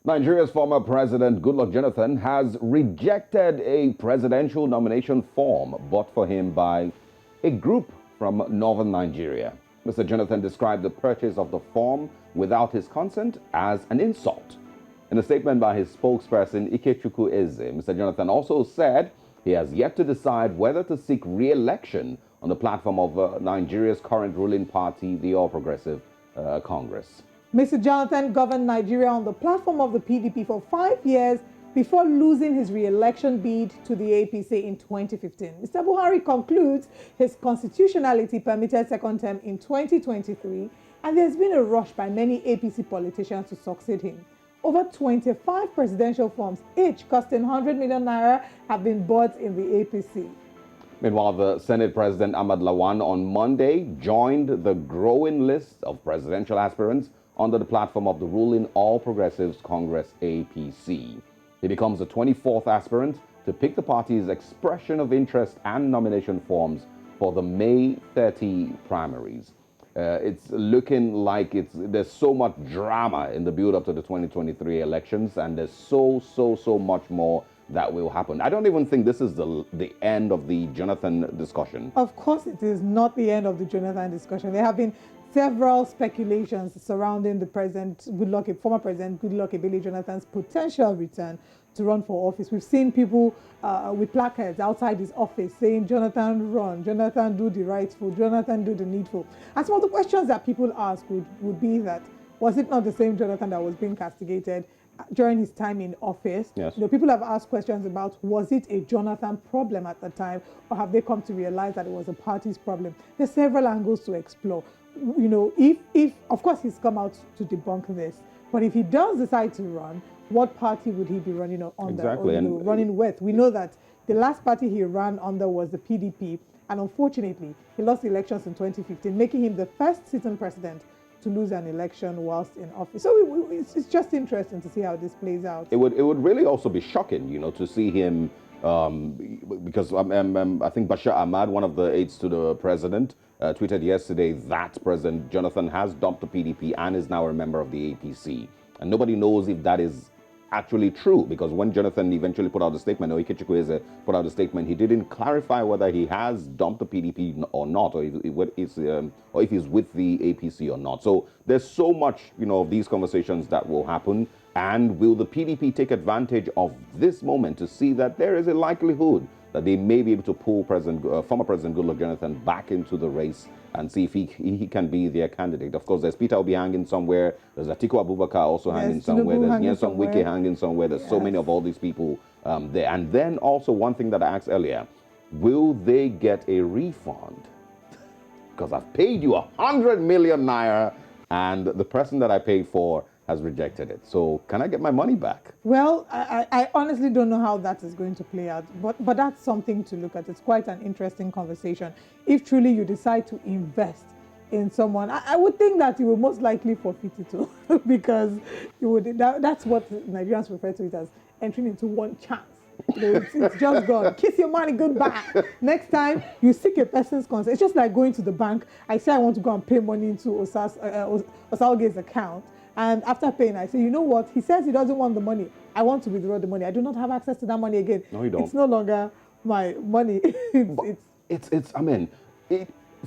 Nigeria's former president, Goodluck Jonathan, has rejected a presidential nomination form bought for him by a group from northern Nigeria. Mr. Jonathan described the purchase of the form without his consent as an insult. In a statement by his spokesperson, Ikechukwu Eze, Mr. Jonathan also said he has yet to decide whether to seek re-election on the platform of Nigeria's current ruling party, the All Progressive Congress. Mr. Jonathan governed Nigeria on the platform of the PDP for 5 years before losing his re-election bid to the APC in 2015. Mr. Buhari concludes his constitutionality permitted second term in 2023, and there's been a rush by many APC politicians to succeed him. Over 25 presidential forms, each costing 100 million naira, have been bought in the APC. Meanwhile, the Senate President Ahmad Lawan on Monday joined the growing list of presidential aspirants under the platform of the ruling All Progressives Congress APC. He becomes the 24th aspirant to pick the party's expression of interest and nomination forms for the May 30 primaries. It's looking like there's so much drama in the build-up to the 2023 elections, and there's so much more that will happen. I don't even think this is the end of the Jonathan discussion. Of course, it is not the end of the Jonathan discussion. There have been several speculations surrounding the former President Goodluck Ebele Jonathan's potential return to run for office. We've seen people with placards outside his office saying, "Jonathan, run. Jonathan, do the rightful. Jonathan, do the needful." And some of the questions that people ask would be that, was it not the same Jonathan that was being castigated during his time in office? Yes. People have asked questions about, was it a Jonathan problem at the time, or have they come to realize that it was a party's problem? There's several angles to explore. If of course he's come out to debunk this, but if he does decide to run, what party would he be running under? Exactly. Or, running with? We know that the last party he ran under was the PDP, and unfortunately, he lost the elections in 2015, making him the first sitting president to lose an election whilst in office. So it's just interesting to see how this plays out. It would really also be shocking, to see him, because I think Bashir Ahmad, one of the aides to the president, tweeted yesterday that President Jonathan has dumped the PDP and is now a member of the APC. And nobody knows if that is actually true, because when Jonathan eventually put out a statement, or Ikechukwu Eze put out a statement, he didn't clarify whether he has dumped the PDP or not, or if he's with the APC or not. So there's so much, of these conversations that will happen. And will the PDP take advantage of this moment to see that there is a likelihood that they may be able to pull former President Goodluck Jonathan back into the race and see if he can be their candidate? Of course, there's Peter Obi hanging somewhere. There's Atiku Abubakar also hanging somewhere. There's Nyesom Wike hanging somewhere. There's so many of all these people there. And then also one thing that I asked earlier, will they get a refund? Because I've paid you 100 million naira and the person that I paid for has rejected it. So can I get my money back? Well, I honestly don't know how that is going to play out, but that's something to look at. It's quite an interesting conversation. If truly you decide to invest in someone, I would think that you will most likely forfeit it too, because that's what Nigerians refer to it as entering into one chance. It's just gone. Kiss your money goodbye. Next time you seek a person's consent, it's just like going to the bank. I say I want to go and pay money into Osalge's account. And after paying, I say, you know what? He says he doesn't want the money. I want to withdraw the money. I do not have access to that money again. No, you don't. It's no longer my money.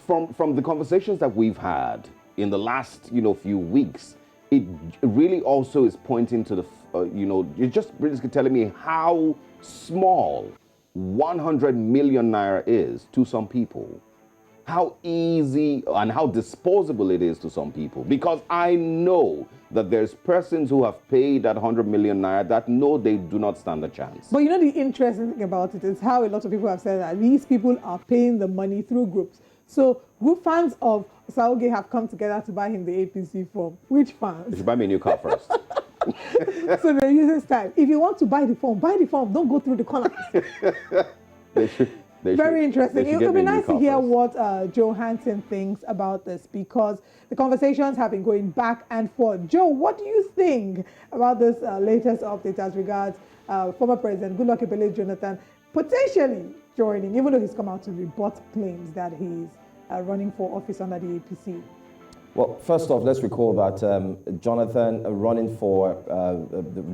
From the conversations that we've had in the last, few weeks, it really also is pointing to the, it's just really telling me how small 100 million naira is to some people. How easy and how disposable it is to some people. Because I know that there's persons who have paid that 100 million naira that know they do not stand a chance. But the interesting thing about it is how a lot of people have said that these people are paying the money through groups. So group fans of Osalge have come together to buy him the APC form. Which fans? You should buy me a new car first. So they're using style. If you want to buy the form, buy the form. Don't go through the corners. Very interesting. It would be nice to hear what Joe Hansen thinks about this, because the conversations have been going back and forth. Joe, what do you think about this latest update as regards former President Goodluck Ebele Jonathan potentially joining, even though he's come out to rebut claims that he's running for office under the APC? Well, first off, let's recall that Jonathan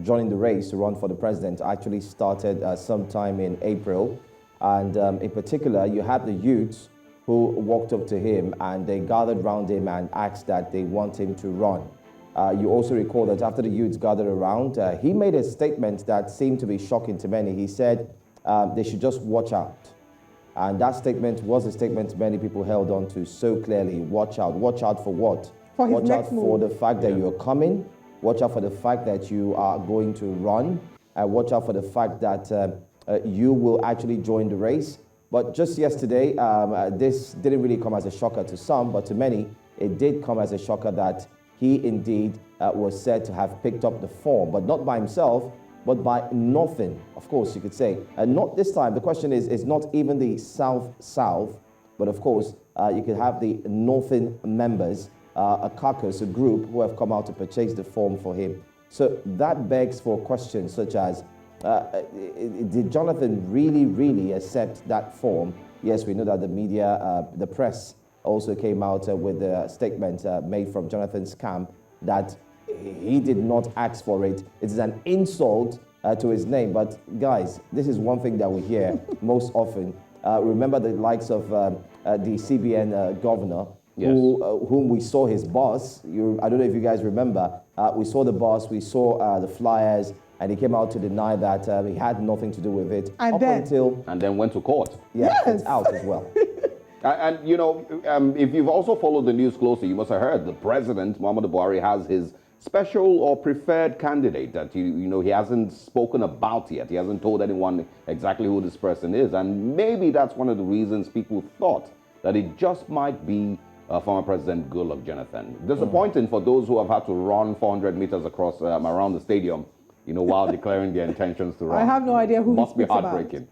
joining the race to run for the president actually started sometime in April. And in particular, you had the youths who walked up to him and they gathered around him and asked that they want him to run. You also recall that after the youths gathered around, he made a statement that seemed to be shocking to many. He said they should just watch out. And that statement was a statement many people held on to so clearly. Watch out. Watch out for what? For his watch next out for move. the fact that you're coming. Watch out for the fact that you are going to run. Watch out for the fact that you will actually join the race. But just yesterday, this didn't really come as a shocker to some, but to many, it did come as a shocker that he indeed was said to have picked up the form, but not by himself, but by nothing, of course, you could say. And not this time. The question is not even the South, but of course, you could have the Northern members, a caucus, a group who have come out to purchase the form for him. So that begs for questions such as, did Jonathan really accept that form? Yes, we know that the media, the press also came out with a statement made from Jonathan's camp that he did not ask for it. It is an insult to his name. But guys, this is one thing that we hear most often. Remember the likes of the CBN governor, Yes. whom we saw his boss. I don't know if you guys remember. We saw the boss, we saw the flyers, and he came out to deny that he had nothing to do with it. And then went to court. Yeah, Yes. it's out as well. And you know, if you've also followed the news closely, you must have heard the president, Muhammadu Buhari, has his special or preferred candidate that you know he hasn't spoken about yet. He hasn't told anyone exactly who this person is, and maybe that's one of the reasons people thought that it just might be former President Goodluck Jonathan. Disappointing for those who have had to run 400 meters across around the stadium, you know, while declaring their intentions to run. I have no idea who Must he be speaks heartbreaking.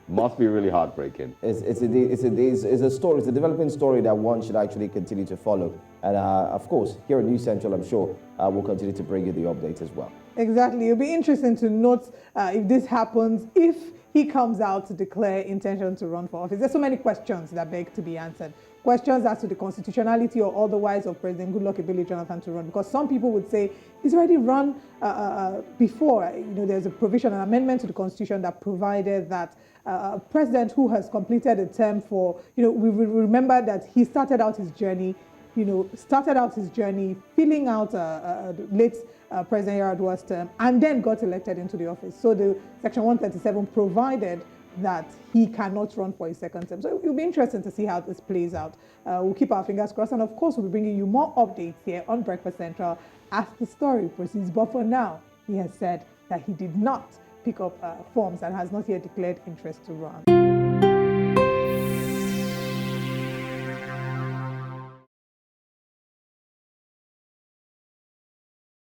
Must be really heartbreaking. It's a story. It's a developing story that one should actually continue to follow. And of course, here at News Central, I'm sure we'll continue to bring you the updates as well. Exactly. It'll be interesting to note if this happens, if he comes out to declare intention to run for office. There's so many questions that beg to be answered. Questions as to the constitutionality or otherwise of President Goodluck Ebele Jonathan to run. Because some people would say he's already run before. You know, there's a provision, an amendment to the Constitution that provided that a president who has completed a term for, you know, we remember that he started out his journey filling out late President Yar'Adua's term and then got elected into the office. So the Section 137 provided that he cannot run for his second term. So it'll be interesting to see how this plays out. We'll keep our fingers crossed, and of course we'll be bringing you more updates here on Breakfast Central as the story proceeds. But for now, he has said that he did not pick up forms and has not yet declared interest to run.